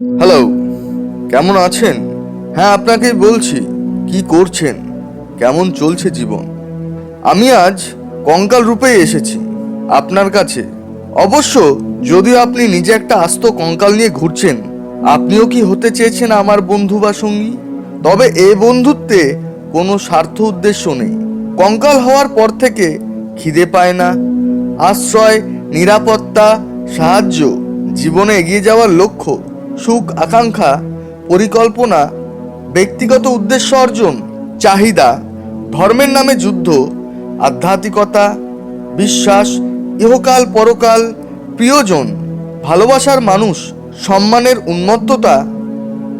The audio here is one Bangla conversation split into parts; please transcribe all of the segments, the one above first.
হ্যালো, কেমন আছেন? হ্যাঁ, আপনাকেই বলছি। কি করছেন? কেমন চলছে জীবন? আমি আজ কঙ্কাল রূপেই এসেছি আপনার কাছে। অবশ্য যদিও আপনি নিজে একটা আস্ত কঙ্কাল নিয়ে ঘুরছেন, আপনিও কি হতে চেয়েছেন আমার বন্ধু বা সঙ্গী? তবে এই বন্ধুত্বে কোনো স্বার্থ উদ্দেশ্য নেই। কঙ্কাল হওয়ার পর থেকে খিদে পায় না, আশ্রয়, নিরাপত্তা, সাহায্য, জীবনে এগিয়ে যাওয়ার লক্ষ্য, সুখ, আকাঙ্ক্ষা, পরিকল্পনা, ব্যক্তিগত উদ্দেশ্য অর্জন, চাহিদা, ধর্মের নামে যুদ্ধ, আধ্যাত্মিকতা, বিশ্বাস, ইহকাল পরকাল, প্রিয়জন, ভালোবাসার মানুষ, সম্মানের উন্মত্ততা,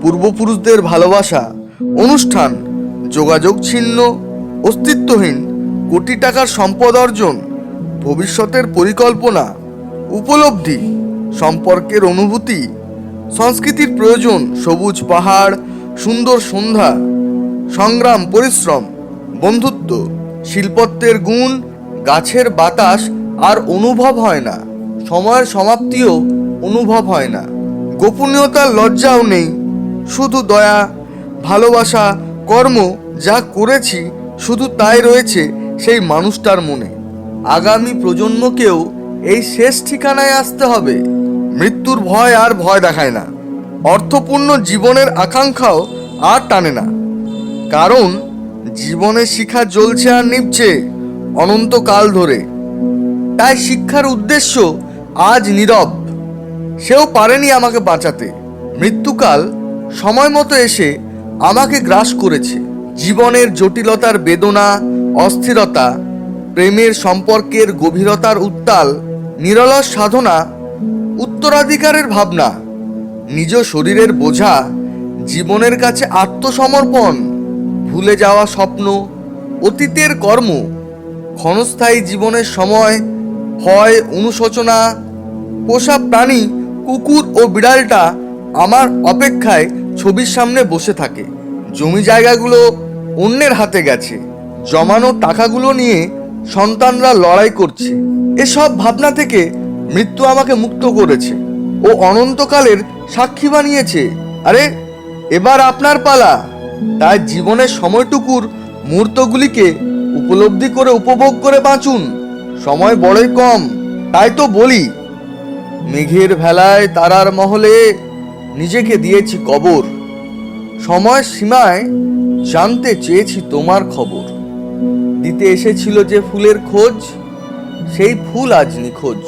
পূর্বপুরুষদের ভালোবাসা, অনুষ্ঠান, যোগাযোগ ছিন্ন, অস্তিত্বহীন, কোটি টাকার সম্পদ অর্জন, ভবিষ্যতের পরিকল্পনা, উপলব্ধি, সম্পর্কের অনুভূতি, সংস্কৃতির প্রয়োজন, সবুজ পাহাড়, সুন্দর সন্ধ্যা, সংগ্রাম, পরিশ্রম, বন্ধুত্ব, শিল্পত্বের গুণ, গাছের বাতাস আর অনুভব হয় না, সময়ের সমাপ্তিও অনুভব হয় না, গোপনীয়তার লজ্জাও নেই, শুধু দয়া, ভালোবাসা, কর্ম, যা করেছি শুধু তাই রয়েছে সেই মানুষটার মনে। আগামী প্রজন্মকেও এই শেষ ঠিকানায় আসতে হবে। মৃত্যুর ভয় আর ভয় দেখায় না, অর্থপূর্ণ জীবনের আকাঙ্ক্ষাও আর টানে না, কারণ জীবনের শিখা জ্বলছে আর নিভছে অনন্তকাল ধরে। তাই শিক্ষার উদ্দেশ্য আজ নীরব। সেও পারেনি আমাকে বাঁচাতে। মৃত্যুকাল সময় মতো এসে আমাকে গ্রাস করেছে। জীবনের জটিলতার বেদনা, অস্থিরতা, প্রেমের সম্পর্কের গভীরতার উত্তাল, নিরলস সাধনা, উত্তরাধিকারের ভাবনা, নিজ শরীরের বোঝা, জীবনের কাছে আত্মসমর্পণ, ভুলে যাওয়া স্বপ্ন, অতীতের কর্ম, ক্ষণস্থায়ী জীবনের সময়, ভয়, অনুশোচনা, পোষা প্রাণী কুকুর ও বিড়ালটা আমার অপেক্ষায় ছবির সামনে বসে থাকে। জমি জায়গাগুলো অন্যের হাতে গেছে, জমানো টাকাগুলো নিয়ে সন্তানরা লড়াই করছে। এসব ভাবনা থেকে মৃত্যু আমাকে মুক্ত করেছে ও অনন্তকালের সাক্ষী বানিয়েছে। আরে, এবার আপনার পালা। তাই জীবনের সময়টুকুর মুহূর্তগুলিকে উপলব্ধি করে উপভোগ করে বাঁচুন। সময় বড়ই কম, তাই তো বলি, মেঘের ভেলায় তারার মহলে নিজেকে দিয়েছি কবর। সময় সীমায় জানতে চেয়েছি তোমার খবর। দিতে এসেছিল যে ফুলের খোঁজ, সেই ফুল আজ নিখোঁজ।